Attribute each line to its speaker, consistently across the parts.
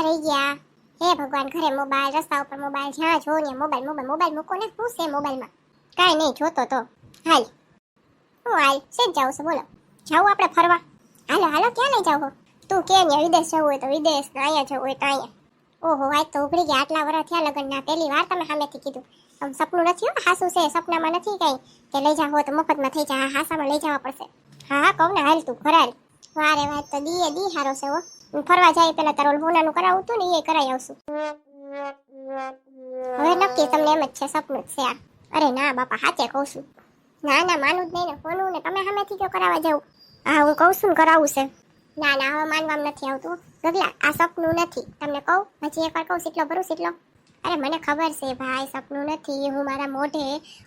Speaker 1: થઈ ગયા. હે ભગવાન, ઘરે મોબાઈલ, રસ્તા ઉપર મોબાઈલ, જ્યાં જો ને મોબાઈલ મોબાઈલ મોબાઈલ મૂકો ને. શું છે મોબાઈલમાં? કાંઈ નહીં જોતો તો. હાલ હું હાલ શેજ જાવ છે બોલો? જાવ આપણે ફરવા? હાલો હાલો, ક્યાં લઈ જાવ? તું કે ને વિદેશ જવું હોય તો વિદેશ, ને અહીંયા જવું હોય તો અહીંયા. ઓહો, આજ તો ઉભરી ગયા. આટલા વર્ષ થયા લગ્નના, પહેલી વાર તમે સામેથી કીધું. આમ સપનું નથી હો, હાસું છે, સપનામાં નથી કઈ કે લઈ જાવ હોય તો મફતમાં થઈ જાય. હાસામાં લઈ જવા પડશે. હા કહું ને, હાલ તું ઘરાલ. વારે વાત તો દી હારો છે હો. હું ફરવા જાય પેલા તારો હોનાનું કરાવું તું ને એ કરાઈ આવશું. હવે નક્કી તમને એમ જ છે, સપનું જ છે આ? અરે ના બાપા, સાચે કહું છું. ના ના, માનું જ નહીં ને હોનું ને. તમે સામેથી કયો કરાવવા જાવ? હા હું કહું છું ને કરાવું છે. ના ના, હવે માનવામાં નથી આવતું ગગલા, આ સપનું નથી. તમને કહું, હજી એકવાર કહું, સીટલો ભરું સીટલો. અરે મને ખબર છે ભાઈ, સપનું નથી. હું મારા મોઢે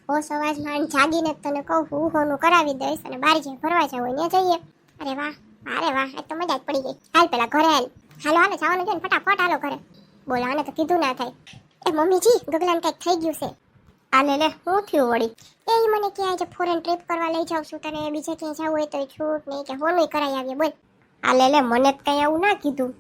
Speaker 1: હોશ અવાજમાં જાગીને તને કહું, હું હોનું કરાવી દઈશ અને બારી જે ફરવા જાવ હોય ત્યાં જઈએ. અરે વાહ, અરે વાહ, એ તો મજા જ પડી ગઈ. હાલ પેલા ઘરે હાલ. હાલો હાલો, જવાનું છે ને, ફટાફટ હાલો ઘરે. બોલો, આને તો કીધું ના થાય. એ મમ્મીજી, ગગલાને કંઈક થઈ ગયું છે. આ લે શું થયું વળી? એ મને કે આજે ફોરેન ટ્રીપ કરવા લઈ જાઉં છું, તને બીજે ક્યાંય જવું હોય તો છૂટ નહીં કે હોનું કરાવી આવીએ. બોલ. આ લે મને જ કઈ આવું ના કીધું.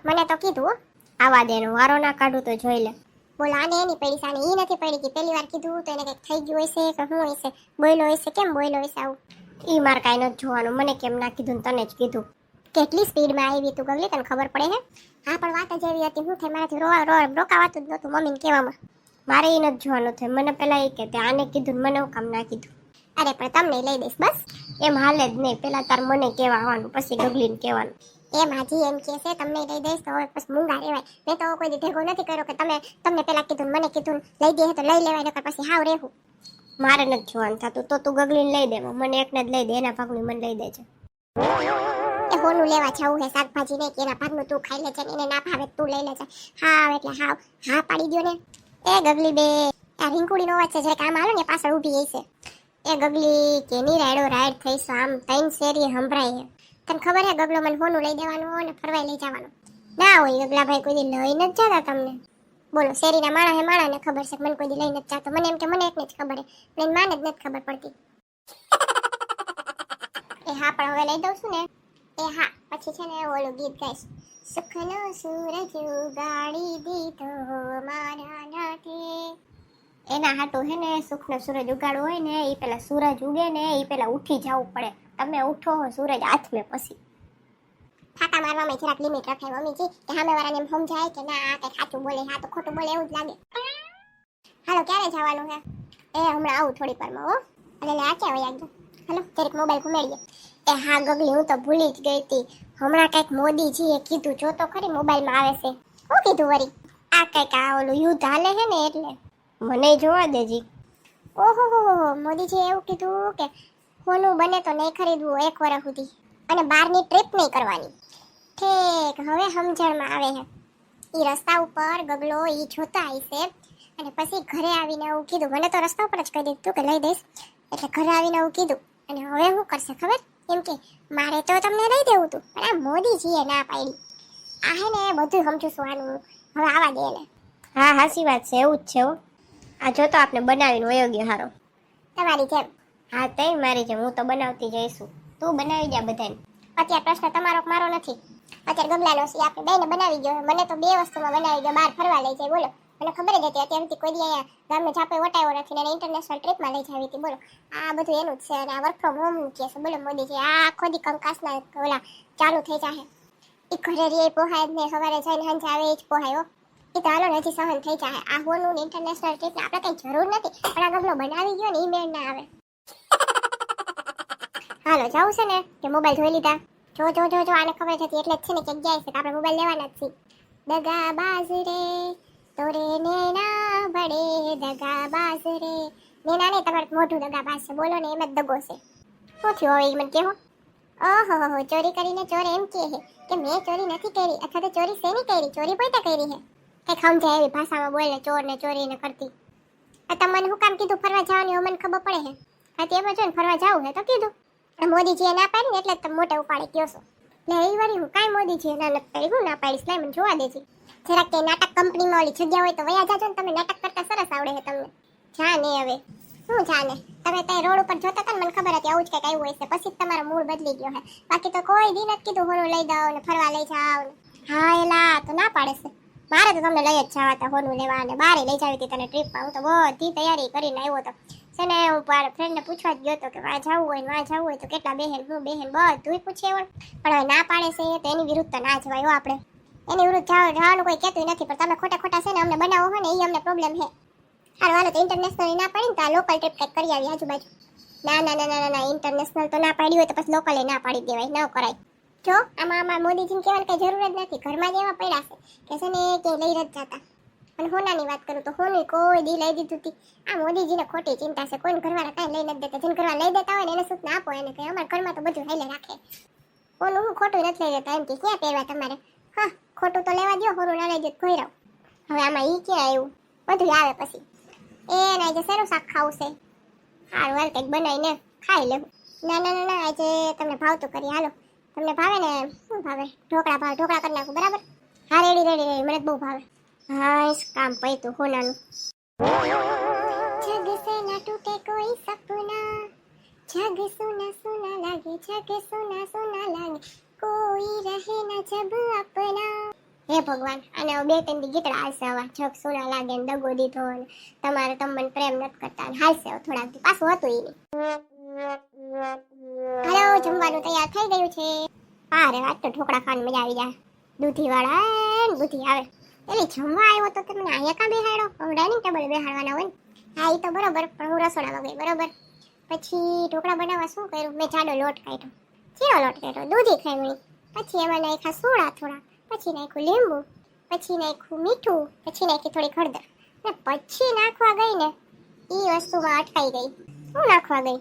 Speaker 1: મને તો કીધું. આવા દે, વારો ના કાઢું તો જોઈ લે. બોલો, આને એની પડી સાને ઈ નથી પડી કે પહેલી વાર કીધું તો એને કંઈક થઈ ગયું હશે કે શું હશે? બોયલો હશે, કેમ બોયલો હશે આવું? ઈ માર કાંઈ નથી જોવાનું. મને કેમ ના કીધું તને જ કીધું. કેટલી સ્પીડમાં આવી તું ગગલી, તને ખબર પડે હે? હા પણ વાત જ એવી હતી. હું થાય મારાથી રોકાવાતું જ નહોતું મમ્મીને કહેવામાં. મારે એ નથી જોવાનું થાય. મને પેલા એ કે આને કીધું, મને હું કામ ના કીધું? અરે પણ તમને લઈ દઈશ બસ. એમ હાલે જ નહીં. પેલા તાર મને કહેવા આવવાનું, પછી ગગલીને કહેવાનું. એમ હાજી એમ કે છે તમને લઈ દઈશ તો હવે પછી મૂંગા રહેવાય. મેં તો કોઈ દી ભેગો નથી કર્યો કે તમને પેલા કીધું મને કીધું લઈ દે તો લઈ લેવાય, નકર પછી હાવ રહેવું. મારે નથી જોવાનું થતું. તો તું ગગલીને લઈ દે, મને એકને જ લઈ દે. એના ભાગનું મને લઈ દેજે. એ હોનું લેવા જવું હે, શાકભાજી નહીં કે એના ભાગનું તું ખાઈ લેજે, એને ના ભાવે તું લઈ લેજે. હાવ એટલે હાવ હા પાડી દો ને. એ ગગલી બે, આ રીંકુડીનો અવાજ છે, જરા કામ હાલો ને પાછળ ઊભી હશે. એ ગગલી કેની રાયડો રાયડ થઈશ, આમ તૈન શેરી સંભળાય હે. તને ખબર હે ગગલો મને હોનું લઈ દેવાનું અને ફરવાઈ લઈ જવાનું ના હોય? ગગલા ભાઈ કોઈ દી લઈ નથી જતા તમને? બોલો, શેરીના માણા હે, માણાને ખબર છે મને કોઈ દી લઈ નથી જતો. મને એમ કે મને એકને જ ખબર હે, પણ માને જ નથી ખબર પડતી. એ હા, પણ હવે લઈ દઉં છું ને. એ હા, પછી છે ને ઓલું ગીત ગાઈશ. સુખનો સૂરજ ઉગાડી દીધો મારા નાથે. એના હાટું હે ને, સુખનો સૂરજ ઉગાડવો હોય ને, એ પેલા સૂરજ ઉગે ને એ પેલા ઉઠી જવું પડે. તમે ઉઠો હો સૂરજ હાથમે પછી. ફાટા મારવામાં જરાક લિમિટ રખાય મમ્મીજી, કે સામે વાળાને એમ સમજાય કે ના આ કઈ સાચું બોલે, હા તો ખોટું બોલે એવું જ લાગે. હાલો, ક્યારે જવાનું છે? એ હમણાં આવું થોડી વારમાં હો. અને આ ક્યાં હોય આગળ? હાલો જરીક મોબાઈલ ઘુમેડીએ. એ હા ગગલી, હું તો ભૂલી જ ગઈ હતી. હમણાં કંઈક મોદીજીએ કીધું, જો તો ખરી મોબાઈલમાં આવે છે. શું કીધું વળી? આ કંઈક આ ઓલું યુદ્ધ હાલે છે ને એટલે. મને જોવા દેજી. ઓહો મોદીજીએ એવું કીધું કે હોનું બને તો નહીં ખરીદવું 1 વર્ષ સુધી, અને બહારની ટ્રીપ નહીં કરવાની. ઠીક, હવે સમજણમાં આવે છે. એ રસ્તા ઉપર ગગલો એ જોતા હશે અને પછી ઘરે આવીને એવું કીધું. મને તો રસ્તા ઉપર જ કહી દીધું કે લઈ દઈશ, એટલે ઘરે આવીને એવું કીધું. અને હવે શું કરશે ખબર? એમ કે મારે તો તમને લઈ દેવું હતું, પણ આ મોદીજીએ ના પાડી. આ હે ને બધું સમજુ છું આનું, હવે આવા દે એને. હા હાચી વાત છે, એવું જ છે હો. આ જો તો આપણે બનાવીને વયો ગયો હારો. તમારી જેમ. હા તઈ મારી જેમ, હું તો બનાવતી જઈશું. તું બનાવી જા બધાને. અત્યારે પ્રશ્ન તમારો મારો નથી. અત્યારે ગગલાનો છે, આપણે બેને બનાવી ગયો. મને તો 2 વસ્તુમાં બનાવી ગયો, બહાર ફરવા લઈ જાય. બોલો, મને ખબર જ હતી અત્યાર સુધી કોઈ દી અહીંયા ગામને છાપે વટાયો નથી ને ઇન્ટરનેશનલ ટ્રીપમાં લઈ જાવી હતી. બોલો, આ બધું એનું જ છે. અને આ વર્ક ફ્રોમ હોમ કે છે. બોલો મોદીજી, આ આખો દી કંકાસના ઓલા ચાલુ થઈ જાય. એ ઘરે રે પોહાય જ ને, સવારે જઈને સાંજે આવે એ જ પોહાય હો. એ તો હાલો નથી સહન થઈ જાય. આ હોનું ઇન્ટરનેશનલ ટ્રીપ આપણે કઈ જરૂર નથી, પણ આ ગગલો બનાવી ગયો ને એ મેળ ના આવે. હાલો જવું છે ને કે મોબાઈલ જોઈ લીધા? જો આને ખબર હતી એટલે જ છે ને કે જાય છે કે આપણે મોબાઈલ લેવાના જ છે. દગા બાજ રે તોરે નેના બડે દગા બાજ રે. નેના ને તમારું મોઢું દગા બાજ છે. બોલો ને એમ જ દગો છે. શું થયું હવે એ મને કેવો? ઓહો ચોરી કરીને ચોર એમ કહે છે કે મેં ચોરી નથી કરી, અથવા તો ચોરી શેની કરી? ચોરી પોતે કરી છે. કઈ સમજાય એવી ભાષામાં બોલે ચોર ને ચોરીને કરતી. આ તમને હું કામ કીધું ફરવા જવાની? મને ખબર પડે છે. હા તેમાં જો ને ફરવા જવું છે તો કીધું. મોદીજીએ ના પાડી ને એટલે તમે મોટે ઉપાડે કયો છો. લે એ વળી હું કાંઈ મોદીજીએ ના નથી પાડી, હું ના પાડીશ? લાઈ મને જોવા દેજી. જરાક કે નાટક કંપનીમાં ઓલી જગ્યા હોય તો વયા જાજો ને. તમે નાટક કરતા સરસ આવડે છે તમને. જા ને હવે શું જા ને? તમે ત્યાં રોડ ઉપર જોતા હતા ને, મને ખબર હતી આવું જ કંઈક આવ્યું હશે, પછી જ તમારો મૂડ બદલી ગયો છે. બાકી તો કોઈ દી નથી કીધું હોનું લઈ જાઓ ને ફરવા લઈ જાઓ ને. હા એલા તો ના પાડે. પાડે છે. મારે તો તમને લઈ જ જવા હતા હોનું લેવા અને બારે લઈ જાવી હતી તને ટ્રીપમાં. હું તો બધી તૈયારી કરીને આવ્યો હતો છે ને. હું મારા ફ્રેન્ડને પૂછવા જ ગયો હતો કે વાં જવું હોય ને વાં જવું હોય તો કેટલા બેહેન હું બેહેન બધુંય પૂછે પણ હવે ના પાડે છે તો એની વિરુદ્ધ તો ના જવાય આપણે. એની વિરુદ્ધ જવાનું કોઈ કહેતું નથી પણ તમે ખોટા ખોટા છે ને અમને બનાવો હોય ને એ અમને પ્રોબ્લેમ છે. હારું હાલો તો ઇન્ટરનેશનલ ના પાડી ને તો આ લોકલ ટ્રીપ કંઈક કરી આવી આજુબાજુ. ના ના ના ના ના ઇન્ટરનેશનલ તો ના પાડી હોય તો પછી લોકલે ના પાડી દેવાય, ન કરાય. જો આમાં મોદીજીને કહેવાની કઈ જરૂર જ નથી. ઘરમાં જ એવા પડ્યા છે કે છે ને ક્યાંય લઈ જ જતા. અને હોનાની વાત કરું તો હોની કોઈ દી લઈ દીધું હતી. આ મોદીજીને ખોટી ચિંતા છે. કોઈને ઘરવાળા કાંઈ લઈ નથી દેતા. જેને ઘરવાળા લઈ દેતા હોય ને એને સૂચના આપો એને કે અમારા ઘરમાં તો બધું હાલે રાખે. કોનું હું ખોટું નથી લઈ દેતા એમ કે ક્યાં પહેરવા તમારે. હા ખોટું તો લેવા દો, હોરું ના લઈ દે કોઈ રહો. હવે આમાં ઈ ક્યાં આવ્યું, બધું આવે પછી. એને આજે શેનું શાક ખાવું છે? સારું હાલ કંઈક બનાવીને ખાઈ લેવું. ના ના ના ના આજે તમને ભાવતું કરી હાલો. તમને ભાવે ને શું ભાવે? ઢોકળા ભાવે, ઢોકળા કરી નાખું બરાબર. હા રેડી રેડી રેડી, મને બહુ ભાવે. હા કામ પૈતું હોનાનું. જગ સે ના ટૂટે કોઈ સપના, જગ સુના સુના લાગે, જગ સુના સુના લાગે, કોઈ રહે ના જબ અપના. હે ભગવાન, અને બે ત્રણ દી ગીતડા હાલશે હવે. જગ સુના લાગે ને દગો દીધો ને તમારે તમને પ્રેમ નથી કરતા ને હાલશે હવે થોડાક દી. પાછું હતું એની. હાલો જમવાનું તૈયાર થઈ ગયું છે. અરે વાત તો ઢોકળા ખાવાની મજા આવી જાય. દૂધી વાળા ને બુધી આવે. એટલે જમવા આવ્યો તો તમને અહીંયા કાં બેહાડો? ડાઇનિંગ ટેબલ બેહાડવાના હોય ને. હા એ તો બરોબર પણ હું રસોડામાં ગઈ બરોબર. પછી ઢોકળા બનાવવા શું કર્યું? મેં જાડો લોટ કાઢ્યો. ચીરો લોટ કાઢ્યો, દૂધી ખાઈ. પછી એમાં નાખ્યા સોડા થોડા, પછી નાખ્યું લીંબુ, પછી નાખ્યું મીઠું, પછી નાખી થોડી હળદર. ને પછી નાખવા ગઈ ને એ વસ્તુમાં અટકાઈ ગઈ. હું નાખવા ગઈ?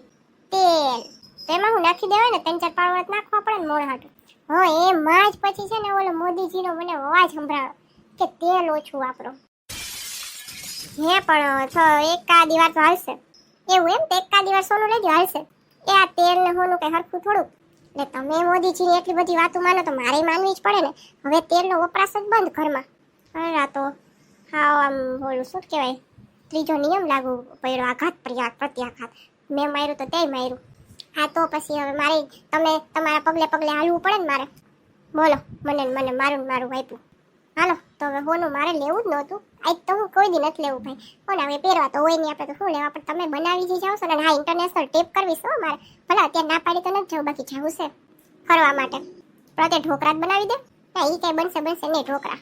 Speaker 1: તેલ. તેમાં હું નાખી દેવાય ને 3-4 પાવડા નાખવા પડે ને મોણ હાટું. હા એમાં જ પછી છે ને ઓલો મોદીજીનો મને અવાજ સંભળાયો કે તેલ ઓછું વાપરો. હે પણ એકાદી વાર તો હાલશે. એવું એમ તો એકાદી વાર સોનું લેજો હાલશે. એ આ તેલ ને હોનું કઈ હરખું થોડુંક. એટલે તમે મોદીજીની એટલી બધી વાતો માનો તો મારે માનવી જ પડે ને. હવે તેલનો વપરાશ જ બંધ ઘરમાં. અરે આ તો હા આમ બોલું શું કહેવાય, ત્રીજો નિયમ લાગુ પડ્યો. આઘાત પ્રત્યાઘાત. મેં માર્યું તો તેય માર્યું. હા તો પછી હવે મારે તમે તમારા પગલે પગલે હાલવું પડે ને મારે. બોલો મને મારું વાઈપું. હાલો તો હવે હોનું મારે લેવું જ નહોતું. આજ તો હું કોઈ દી નથી લેવું ભાઈ. કોને હવે પહેરવા તો હોય નહીં, આપણે તો શું લેવા. પણ તમે બનાવી જ જાઓ છો ને. હા ઇન્ટરનેશનલ ટેપ કરવી છે મારે. ભલે અત્યારે ના પાડી તો નથી જવું, બાકી જવું છે ફરવા માટે. પણ અત્યારે ઢોકળા જ બનાવી દે. ના એ કઈ બનશે નહીં ઢોકળા.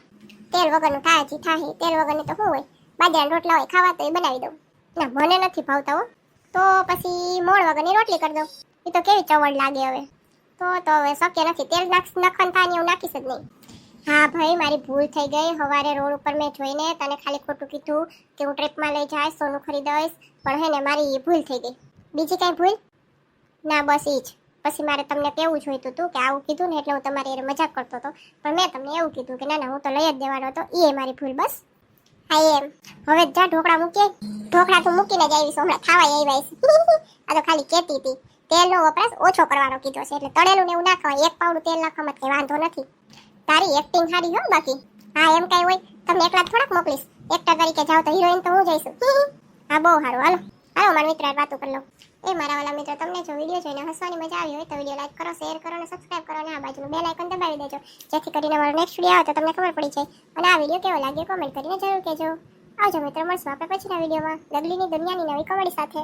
Speaker 1: તેલ વગરનું થાય છે થાય. તેલ વગરની તો શું હોય, બાજરાના રોટલા હોય ખાવા તો એ બનાવી દઉં. ના મને નથી ભાવતા હો. તો પછી મોણ વગરની રોટલી કરી દઉં. એ તો કેવી ચવડ લાગે હવે. તો હવે શક્ય નથી. તેલ નખન થાય ને એવું નાખીશ જ નહીં. હા ભાઈ મારી ભૂલ થઈ ગઈ. સવારે રોડ ઉપર મેં જોઈને તને ખાલી ખોટું કીધું કે હું ટ્રીપમાં લઈ જઈશ, સોનું ખરીદઈશ. પણ હે ને મારી ભૂલ થઈ ગઈ. બીજી કઈ ભૂલ ના, બસ એ જ. પછી મારે તમને કેવું જોઈતું હતું કે આવું કીધું ને એટલે હું તમારી એ મજાક કરતો હતો. પણ મેં તમને એવું કીધું કે ના ના હું તો લઈ જ દેવાનો હતો. એ મારી ભૂલ બસ. હા એમ. હવે જા ઢોકળા મૂકીએ. ઢોકળા તો મૂકીને જ આવીશ હમણાં. ખાવા આવ્યા છે. આ તો ખાલી કહેતી હતી. તેલનો વપરાશ ઓછો કરવાનો કીધો છે. એટલે તળેલું ને એવું ના ખવાય. 1 પાવડું તેલ નાખવામાં કઈ વાંધો નથી. તારી એક્ટિંગ સારી હો બાકી. હા એમ કઈ હોય તમને એકલા થોડાક મોકલીશ. એક્ટર તરીકે જાવ તો હિરોઈન તો હું જઈશું. હા બહુ સારું. હાલો મારા મિત્ર વાતો કરી લઉં. એ મારા વાલા મિત્ર તમને જો વિડીયો જોઈને હસવાની મજા આવી હોય તો વિડીયો લાઈક કરો, શેર કરો અને સબસ્ક્રાઇબ કરો અને આ બાજુનું બેલ આઇકન દબાવી દેજો, જેથી કરીને મારો નેક્સ્ટ વિડીયો આવે તો તમને ખબર પડી જાય. અને આ વિડીયો કેવો લાગ્યો કોમેન્ટ કરીને જરૂર કહેજો. આવજો મિત્રો, મળશું આપણે પછીના વિડીયોમાં ગગલીની દુનિયાની નવી કોમેડી સાથે.